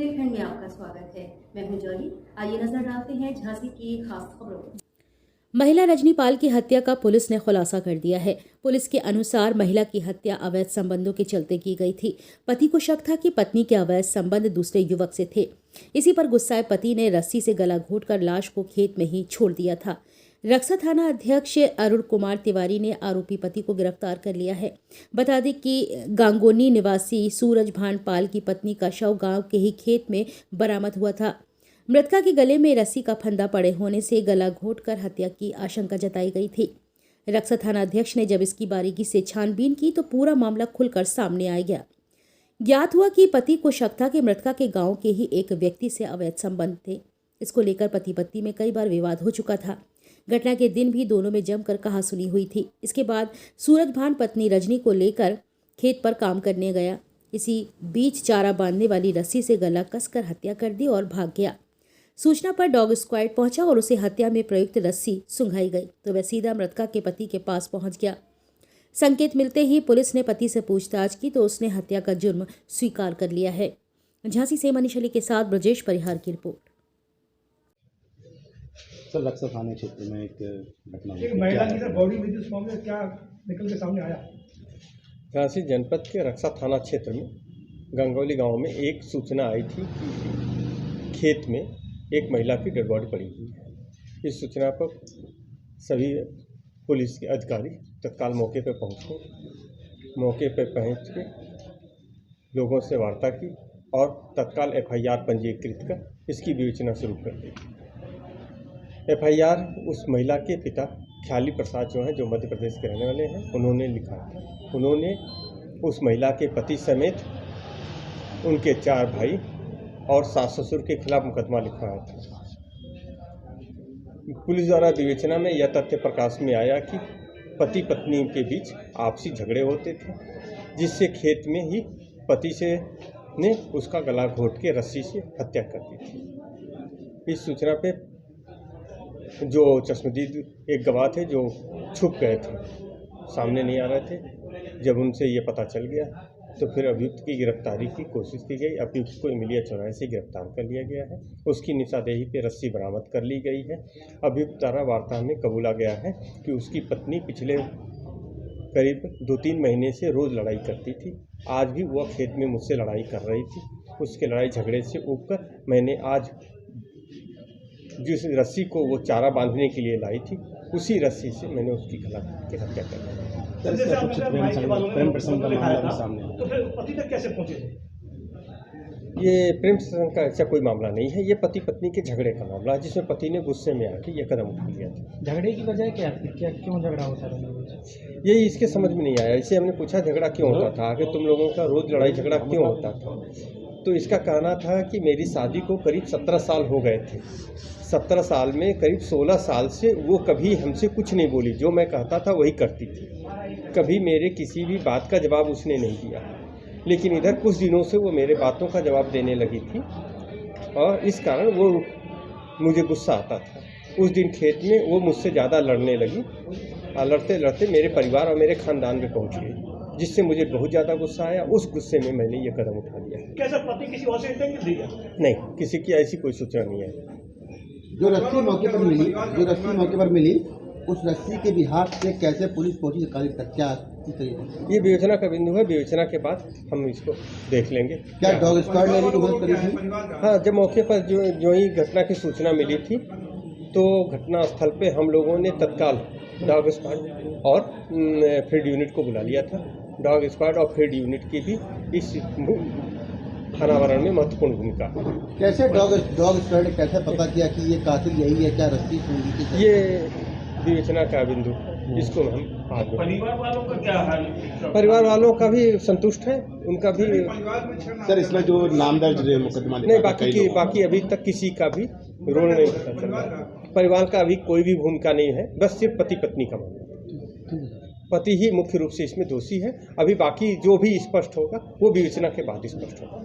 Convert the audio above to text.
बुंदेलखंड में आपका स्वागत है। मैं हूं जॉली। आइए नजर डालते हैं झांसी की खास खबरों पर। महिला रजनी पाल की हत्या का पुलिस ने खुलासा कर दिया है। पुलिस के अनुसार महिला की हत्या अवैध संबंधों के चलते की गई थी। पति को शक था कि पत्नी के अवैध संबंध दूसरे युवक से थे। इसी पर गुस्साए पति ने रस्सी से गला घोंटकर लाश को खेत में ही छोड़ दिया था। रक्सा थाना अध्यक्ष अरुण कुमार तिवारी ने आरोपी पति को गिरफ्तार कर लिया है। बता दें कि गांगोनी निवासी सूरज भान पाल की पत्नी का शव गांव के ही खेत में बरामद हुआ था। मृतका के गले में रस्सी का फंदा पड़े होने से गला घोंटकर हत्या की आशंका जताई गई थी। रक्सा थाना अध्यक्ष ने जब इसकी बारीकी से छानबीन की तो पूरा मामला खुलकर सामने आ गया। ज्ञात हुआ कि पति को शक था कि मृतका के गांव के ही एक व्यक्ति से अवैध संबंध थे। इसको लेकर पति पत्नी में कई बार विवाद हो चुका था। घटना के दिन भी दोनों में जमकर कहासुनी हुई थी। इसके बाद सूरज भान पत्नी रजनी को लेकर खेत पर काम करने गया। इसी बीच चारा बांधने वाली रस्सी से गला कसकर हत्या कर दी और भाग गया। सूचना पर डॉग स्क्वाड पहुंचा और उसे हत्या में प्रयुक्त रस्सी सुंघाई गई तो वह सीधा मृतका के पति के पास पहुंच गया। संकेत मिलते ही पुलिस ने पति से पूछताछ की तो उसने हत्या का जुर्म स्वीकार कर लिया है। झांसी से मनीष अली के साथ ब्रजेश परिहार की रिपोर्ट। सर, रक्सा थाना क्षेत्र में एक घटना एक महिला की बॉडी में जिस मामले क्या निकल के सामने आया। झांसी जनपद के रक्सा थाना क्षेत्र में गंगौली गांव में एक सूचना आई थी कि खेत में एक महिला की डेड बॉडी पड़ी हुई है। इस सूचना पर सभी पुलिस के अधिकारी तत्काल मौके पर पहुंच के लोगों से वार्ता की और तत्काल FIR पंजीकृत कर इसकी विवेचना शुरू कर दी। FIR उस महिला के पिता ख्याली प्रसाद जो हैं, जो मध्य प्रदेश के रहने वाले हैं, उन्होंने लिखा था। उन्होंने उस महिला के पति समेत उनके 4 भाई और सास ससुर के खिलाफ मुकदमा लिखवाया था। पुलिस द्वारा विवेचना में यह तथ्य प्रकाश में आया कि पति पत्नी के बीच आपसी झगड़े होते थे, जिससे खेत में ही पति ने उसका गला घोंट के रस्सी से हत्या कर दी थी। इस सूचना पे जो चश्मदीद एक गवाह थे जो छुप गए थे, सामने नहीं आ रहे थे, जब उनसे ये पता चल गया तो फिर अभियुक्त की गिरफ्तारी की कोशिश की गई। अभियुक्त को इमिलिया चौराहे से गिरफ्तार कर लिया गया है। उसकी निशादेही पे रस्सी बरामद कर ली गई है। अभियुक्त द्वारा वार्ता में कबूला गया है कि उसकी पत्नी पिछले करीब 2-3 महीने से रोज़ लड़ाई करती थी। आज भी वह खेत में मुझसे लड़ाई कर रही थी। उसके लड़ाई झगड़े से उबकर मैंने आज जिस रस्सी को वो चारा बांधने के लिए लाई थी, उसी रस्सी से मैंने उसकी गला की हत्या कर दी। प्रेम प्रसंग का मामला भी सामने आया। तो फिर पति तक कैसे पहुंचे थे? ये प्रेम प्रसंग का ऐसा कोई मामला नहीं है। ये पति पत्नी के झगड़े का मामला है, जिसमें पति ने गुस्से में आके ये कदम उठा लिया था। झगड़े की वजह क्या थी? क्यों झगड़ा होता था? यही इसके समझ में नहीं आया। इसे हमने पूछा झगड़ा क्यों होता था, आखिर तुम लोगों का रोज़ लड़ाई झगड़ा क्यों होता था। तो इसका कहना था कि मेरी शादी को करीब 17 साल हो गए थे। 17 साल में करीब 16 साल से वो कभी हमसे कुछ नहीं बोली। जो मैं कहता था वही करती थी। कभी मेरे किसी भी बात का जवाब उसने नहीं दिया। लेकिन इधर कुछ दिनों से वो मेरे बातों का जवाब देने लगी थी और इस कारण वो मुझे गुस्सा आता था। उस दिन खेत में वो मुझसे ज़्यादा लड़ने लगी और लड़ते लड़ते मेरे परिवार और मेरे ख़ानदान में पहुंच गई, जिससे मुझे बहुत ज़्यादा गुस्सा आया। उस गुस्से में मैंने ये कदम उठा लिया। कैसा पति किसी और से इंटरव्यू दिया? नहीं, किसी की ऐसी कोई सूचना नहीं है। जो रस्सी मौके पर मिली उस रस्सी के बिहार से कैसे पुलिस पहुंची सरकारी तक, क्या ये विवेचना का बिंदु है। विवेचना के बाद हम इसको देख लेंगे। क्या डॉग स्क्वाड ने भी मदद करी थी? हाँ, जब मौके पर जो ही घटना की सूचना मिली थी तो घटना स्थल पे हम लोगों ने तत्काल डॉग स्क्वाड और फील्ड यूनिट को बुला लिया था। डॉग स्क्वाड और फील्ड यूनिट की भी इस अनावरण में महत्वपूर्ण भूमिका है। कैसे डॉग स्क्वाड ने कैसे पता किया कि ये कातिल यही है? क्या रस्सी सूंघी थी? ये विवेचना का बिंदु, इसको हम आगे। परिवार वालों का क्या हाल? परिवार वालों का भी संतुष्ट है, उनका भी। सर, इसमें जो नाम दर्ज मुकदमा नहीं, बाकी अभी तक किसी का भी रोल नहीं पता चल रहा। परिवार का अभी कोई भी भूमिका नहीं है, बस सिर्फ पति पत्नी का मामला। पति ही मुख्य रूप से इसमें दोषी है। अभी बाकी जो भी स्पष्ट होगा वो विवेचना के बाद स्पष्ट होगा।